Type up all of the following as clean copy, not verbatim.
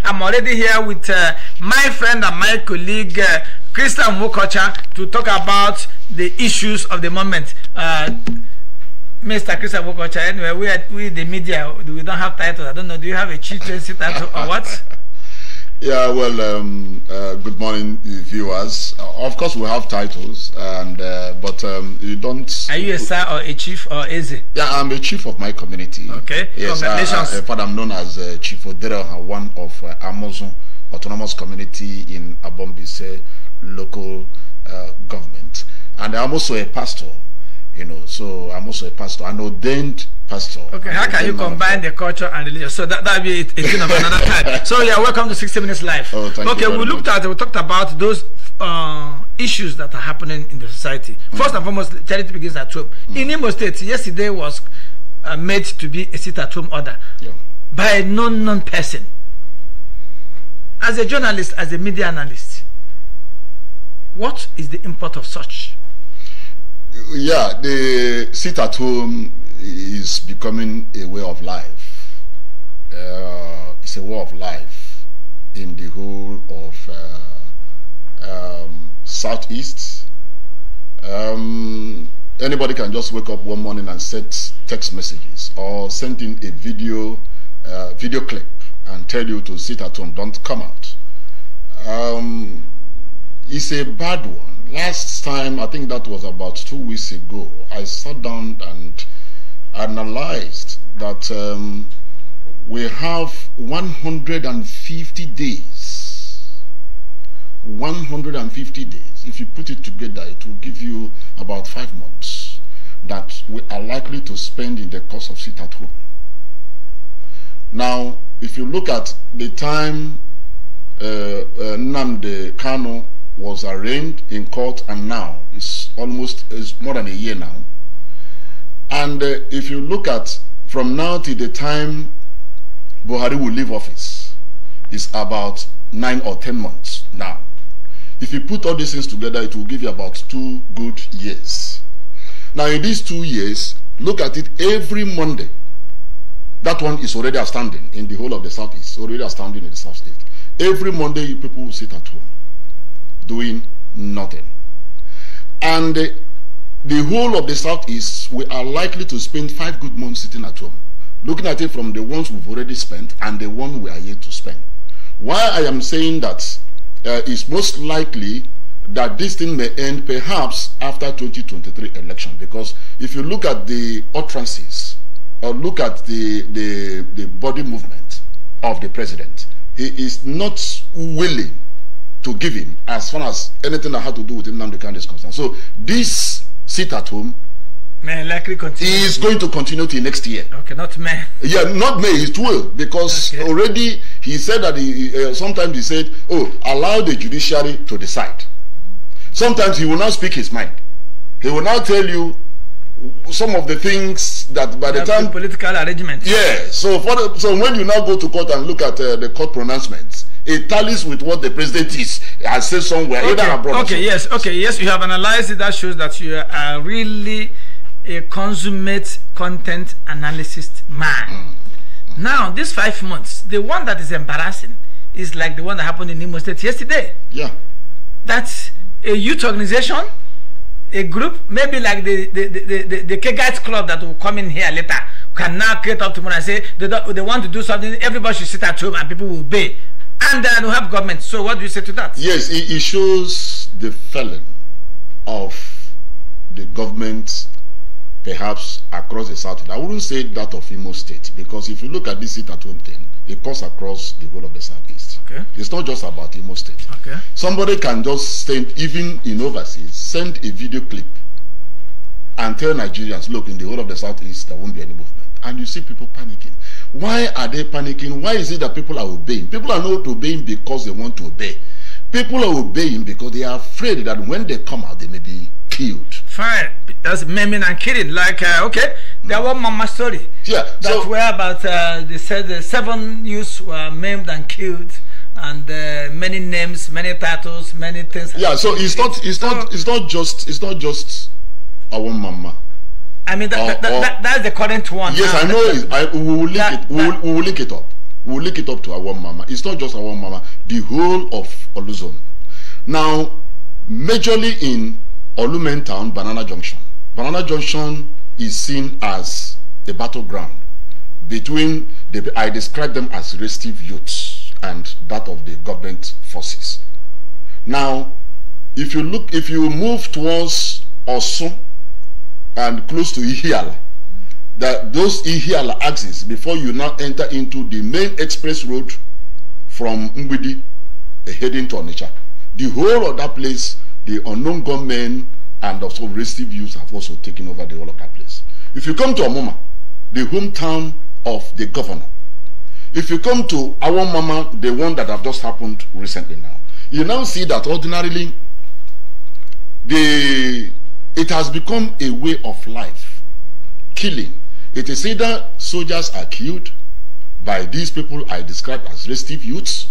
I'm already here with my friend and my colleague, nwokocha, to talk about the issues of the moment. Mr. nwokocha, anyway, we the media, we don't have titles. I don't know. Do you have a chieftaincy title or what? Yeah, well, good morning, viewers. Of course, we have titles, and but you don't. Are you a sir or a chief or is it? Yeah, I'm a chief of my community. Okay. Yes, congratulations. In fact, I'm known as Chief Odero, one of Amazon Autonomous Community in Abombise local government, and I'm also a pastor. You know, so I'm also a pastor, an ordained pastor. Okay, how can you combine the culture and religion? So that'll be a thing of another time. So yeah, welcome to 60 Minutes Live. Oh, thank you we talked about those issues that are happening in the society. First and foremost, charity begins at home. In Imo State, yesterday was made to be a sit-at-home order by a known person. As a journalist, as a media analyst, what is the import of such? Yeah, the sit-at-home is becoming a way of life. It's a way of life in the whole of Southeast. Anybody can just wake up one morning and send text messages or send in a video clip and tell you to sit at home, don't come out. It's a bad one. Last time, I think that was about 2 weeks ago, I sat down and analyzed that we have 150 days. 150 days. If you put it together, it will give you about 5 months that we are likely to spend in the course of sit at home. Now, if you look at the time Nnamdi Kanu was arraigned in court, and now it's more than a year now. And if you look at from now to the time Buhari will leave office, it's about 9 or 10 months now. If you put all these things together, it will give you about 2 good years. Now in these 2 years, look at it every Monday. That one is already outstanding in the whole of the Southeast, already outstanding in the South State. Every Monday, people will sit at home doing nothing. And the whole of the Southeast, we are likely to spend 5 good months sitting at home. Looking at it from the ones we've already spent and the one we are yet to spend. Why I am saying that it's most likely that this thing may end perhaps after 2023 election, because if you look at the utterances or look at the body movement of the president, he is not willing to give in as far as anything that had to do with Nnamdi Kanu is concerned. So this sit at home may likely continue. Is going to continue till next year. Okay, not May. Yeah, not May. It will, because already he said that sometimes he said, "Oh, allow the judiciary to decide." Sometimes he will not speak his mind. He will now tell you some of the things that by the time political arrangements. Yeah. So so when you now go to court and look at the court pronouncements, it tallies with what the president has said somewhere. Okay, yes, you have analyzed it. That shows that you are really a consummate content analyst man. Now, these 5 months, the one that is embarrassing is like the one that happened in Imo State yesterday. Yeah. That's a youth organization, a group, maybe like the Kegates Club that will come in here later, can now create up tomorrow and say they want to do something, everybody should sit at home and people will obey. And then we have government. So what do you say to that? Yes, it shows the felon of the government perhaps across the South. I wouldn't say that of Imo State, because if you look at this sit-at-home thing, it cuts across the whole of the Southeast. Okay. It's not just about Imo State. Okay. Somebody can just send, even in overseas, send a video clip and tell Nigerians, look, in the whole of the Southeast, there won't be any movement. And you see people panicking. Why are they panicking? Why is it that people are obeying? People are not obeying because they want to obey. People are obeying because they are afraid that when they come out, they may be killed. Fine. That's maiming and killing. Like, okay, there was Mama story. Yeah. That were about, they said 7 youths were maimed and killed, and many names, many titles, many things. Yeah. So it's not just our Mama. I mean, that's the current one. Yes, I know. We will link it. We will link it up. we'll link it up to Awon Mama. It's not just Awon Mama, the whole of Oluzon. Now, majorly in Olumen Town, Banana Junction. Banana Junction is seen as a battleground between I describe them as restive youths and that of the government forces. Now, if you move towards Osun and close to Ihiala, those Ihiala axes, before you now enter into the main express road from Mbidi heading to Onitsha, the whole of that place, the unknown gunmen and also restive youths have also taken over the whole of that place. If you come to Omoma, the hometown of the governor, if you come to Awon Mama, the one that have just happened recently now, you now see that ordinarily it has become a way of life, killing. It is either soldiers are killed by these people I described as restive youths,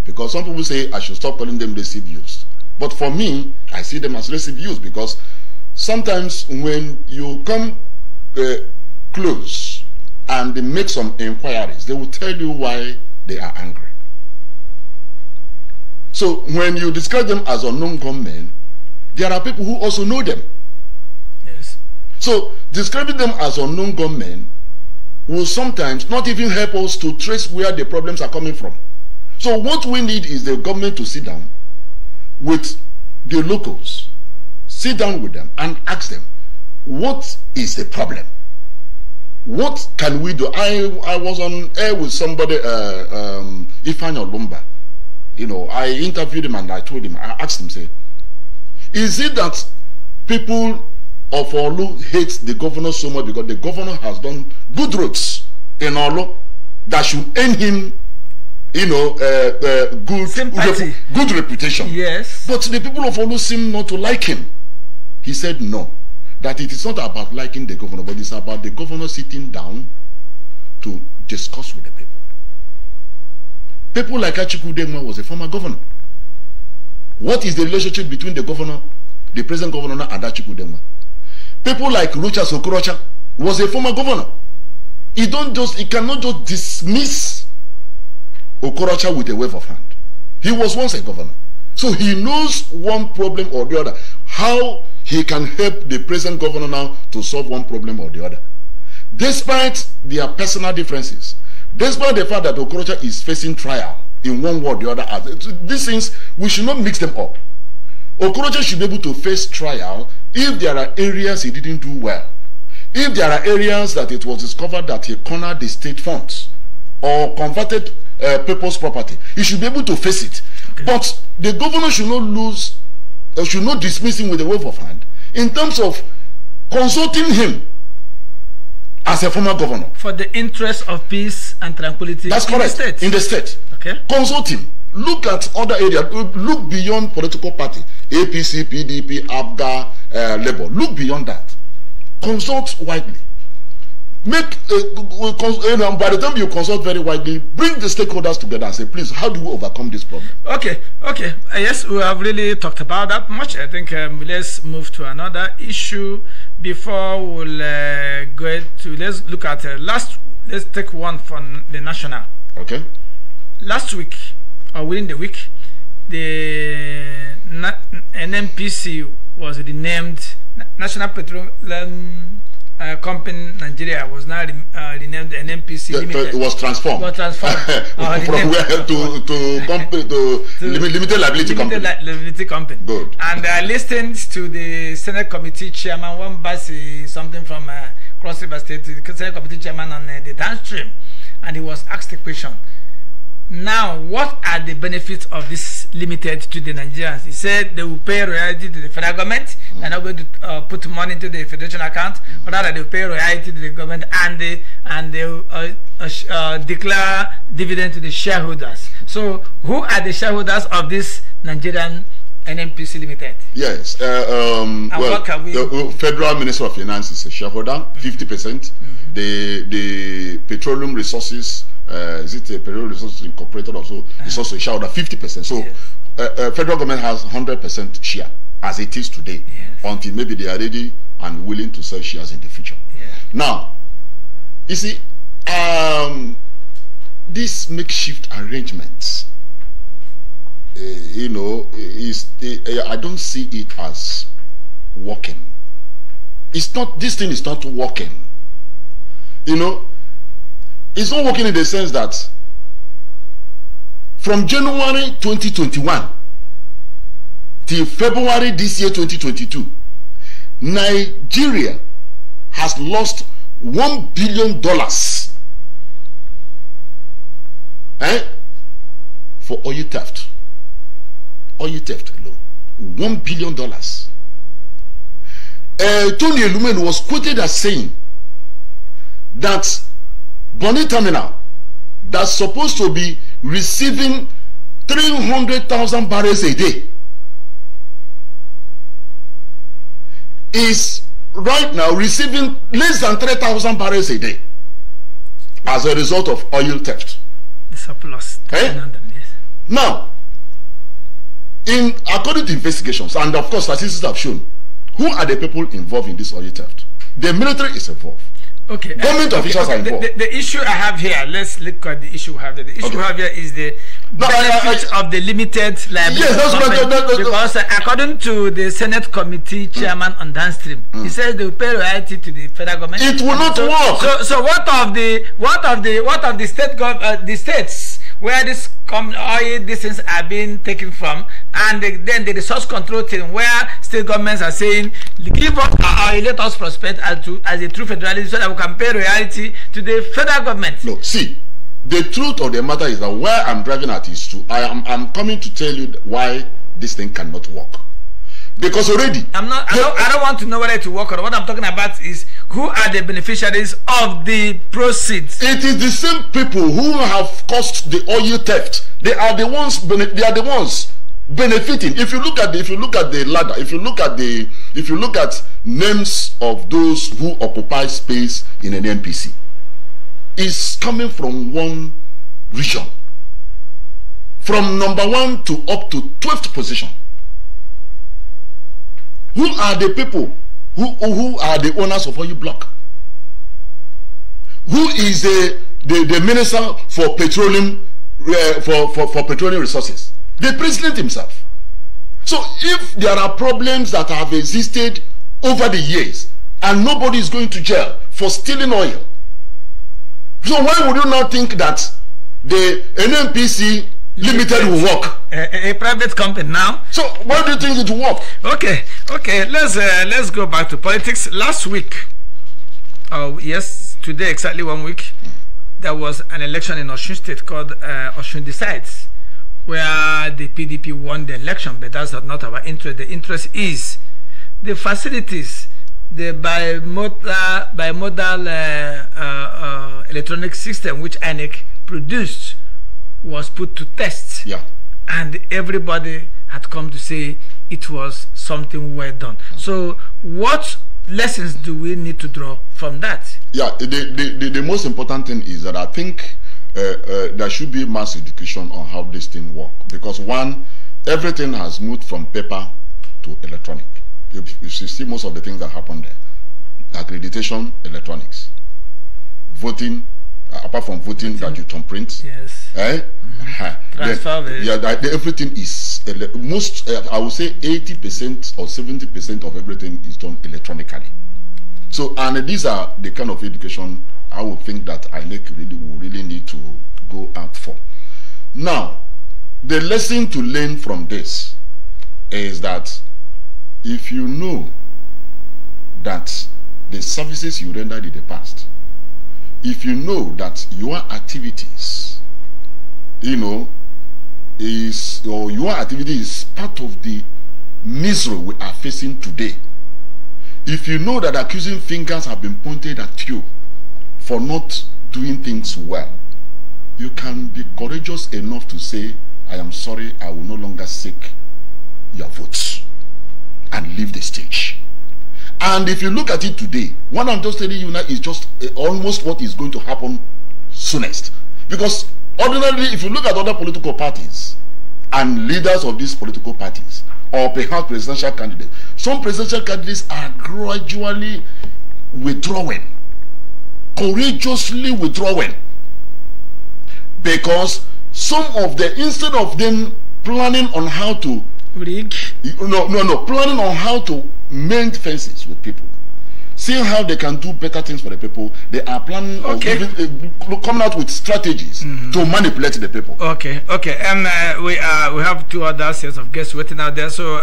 because some people say I should stop calling them restive youths. But for me, I see them as restive youths because sometimes when you come close and they make some inquiries, they will tell you why they are angry. So when you describe them as unknown gunmen, there are people who also know them. Yes. So describing them as unknown gunmen will sometimes not even help us to trace where the problems are coming from. So what we need is the government to sit down with the locals, sit down with them and ask them, what is the problem? What can we do? I was on air with somebody, Ifeanyi Olumba. You know, I interviewed him and I told him, I asked him, say, is it that people of Olu hate the governor so much because the governor has done good roads in Olu that should earn him, you know, good reputation? Yes. But the people of Olu seem not to like him. He said no, that it is not about liking the governor, but it's about the governor sitting down to discuss with the people. People like Achikwu Udemwa was a former governor. What is the relationship between the governor, the present governor, and Achikwu Udemwa? People like Rochas Okorocha was a former governor. He cannot just dismiss Okorocha with a wave of hand. He was once a governor. So he knows one problem or the other, how he can help the present governor now to solve one problem or the other. Despite their personal differences, despite the fact that Okorocha is facing trial in one way or the other, these things, we should not mix them up. Okorocha should be able to face trial if there are areas he didn't do well. If there are areas that it was discovered that he cornered the state funds or converted people's property, he should be able to face it. Okay. But the governor should not dismiss him with a wave of hand in terms of consulting him as a former governor. For the interest of peace and tranquility. That's correct. In the state. Okay. Consult him. Look at other areas. Look beyond political party. APC, PDP, ABGA, Labour. Look beyond that. Consult widely. By the time you consult very widely, bring the stakeholders together and say, please, how do we overcome this problem? Okay. Yes, we have really talked about that much. I think let's move to another issue before we'll let's look at let's take one from the national. Okay. Last week, or within the week, the NNPC was renamed National Petroleum Company Nigeria was now renamed NNPC Limited. It was transformed. From where to Limited Liability Company. Limited Liability Company. Good. And listened to the Senate Committee Chairman, one Basi, something from Cross River State, the Senate Committee Chairman on the downstream, and he was asked a question. Now, what are the benefits of this limited to the Nigerians? He said they will pay royalty to the federal government. They're not going to put money into the federation account, but rather they will pay royalty to the government and they declare dividend to the shareholders. So, who are the shareholders of this Nigerian NNPC Limited? Yes. Well, the Federal Minister of Finance is a shareholder, 50%. The Petroleum Resources, is it a Petroleum Resources Incorporated also? It's also a shareholder, 50%. So, federal government has 100% share as it is today, until maybe they are ready and willing to sell shares in the future. Now, you see, these makeshift arrangements, you know, I don't see it as working. It's not, this thing is not working. You know, it's not working in the sense that from January 2021 till February this year 2022, Nigeria has lost $1 billion for oil theft. Oil theft alone. $1 billion. Tony Elumen was quoted as saying that Bonny Terminal, that's supposed to be receiving 300,000 barrels a day, is right now receiving less than 3,000 barrels a day as a result of oil theft. The surplus. Yes. Now, according to investigations, and of course statistics have shown, who are the people involved in this oil theft? The military is involved. Okay. Government officials are involved. The issue I have here, let's look at the issue we have there. The issue we have here is the benefit of the limited liability. Yes, because according to the Senate Committee Chairman on downstream, he says they will pay royalty to the federal government. It will not work. So what of the states where this oil things are being taken from, and then the resource control thing where state governments are saying, give us our oil, let us prospect as a true federalism so that we can pay royalty to the federal government. No, see, the truth of the matter is that where I'm driving at is to, I'm coming to tell you why this thing cannot work. Because already I don't want to know whether it will work or what I'm talking about is who are the beneficiaries of the proceeds. It is the same people who have caused the oil theft. They are the ones benefiting. If you look at the ladder, if you look at names of those who occupy space in an NPC, it's coming from one region. From number 1 to up to 12th position. Who are the people who are the owners of oil block? Who is the minister for petroleum for petroleum resources? The president himself. So if there are problems that have existed over the years and nobody is going to jail for stealing oil, so why would you not think that the NNPC Limited will work? A private company now. So why do you think it will work? Okay. Let's go back to politics. Last week, today exactly 1 week, there was an election in Osun State called Osun Decides, where the PDP won the election, but that's not our interest. The interest is the facilities, the bimodal electronic system which INEC produced was put to test, and everybody had come to say it was something well done. So what lessons do we need to draw from that? The most important thing is that I think there should be mass education on how this thing works, because one, everything has moved from paper to electronic. You see most of the things that happen there. Accreditation, electronics. Voting, apart from voting that you can print, everything is I would say 80% or 70% of everything is done electronically. So, and these are the kind of education I would think that INEC really need to go out for. Now, the lesson to learn from this is that if you know that the services you rendered in the past, if you know that your activities, your activity is part of the misery we are facing today, if you know that accusing fingers have been pointed at you for not doing things well, you can be courageous enough to say, I am sorry, I will no longer seek your votes, and leave the stage. And if you look at it today, what I'm just telling you now is just almost what is going to happen soonest. Because ordinarily, if you look at other political parties and leaders of these political parties, or perhaps presidential candidates, some presidential candidates are gradually withdrawing, courageously withdrawing. Because some of the, instead of them planning on how to planning on how to mend fences with people, seeing how they can do better things for the people, they are planning on coming out with strategies to manipulate the people. Okay. We have two other sets of guests waiting out there, so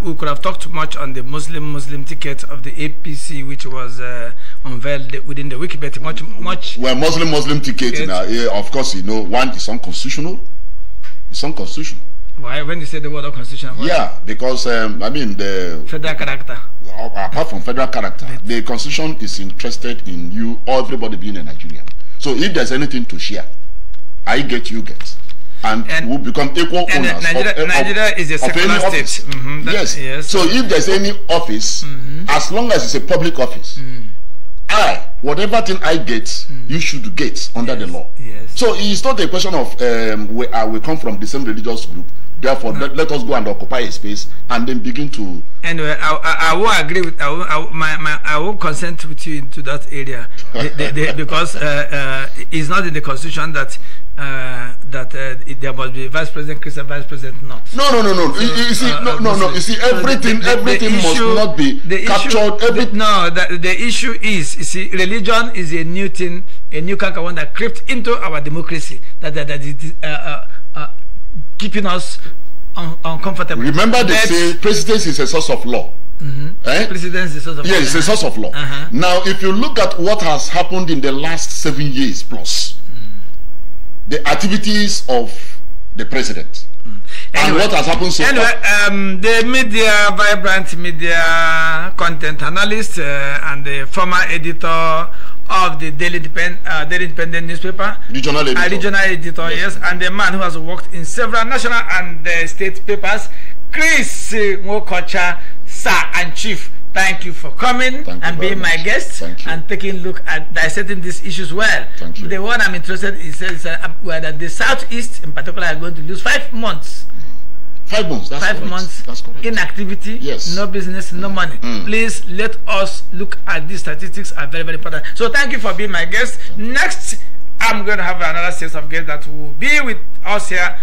we could have talked much on the Muslim ticket of the APC, which was unveiled within the week, but much. Well, Muslim ticket, of course, you know, one is unconstitutional. It's unconstitutional. Why? When you say the word unconstitutional? Yeah, because I mean the federal character. Apart from federal character, the constitution is interested in you, everybody being a Nigerian. So if there's anything to share, I get, you get, and we'll become equal owners. Nigeria is a secular state. Yes. So if there's any office, as long as it's a public office, whatever thing I get, you should get under the law. Yes. So it's not a question of we come from the same religious group. Therefore, let us go and occupy a space and then begin to. Anyway, I will agree with. I will consent with you into that area because it's not in the constitution that there must be vice president Christian, vice president not. No. You see, You see, everything must not be captured. The issue is, you see, religion is a new thing, a new character one that crept into our democracy. That is keeping us uncomfortable. Remember, they say presidency is a source of law. Presidency is a source of law. Yes, it's a source of law. Now, if you look at what has happened in the last 7 years plus, the activities of the president, and what has happened so far. The media, vibrant media content analyst and the former editor of the Daily Independent newspaper, regional editor, yes, and the man who has worked in several national and state papers, Chris nwokocha, sir and chief. Thank you for coming and being my guest and taking a look at dissecting these issues well. Thank you. The one I'm interested in is that the Southeast in particular are going to lose 5 months. 5 months, that's 5 months that's correct. Inactivity, no business, no money. Please let us look at these statistics, are very, very important. So thank you for being my guest. Next, I'm going to have another set of guests that will be with us here.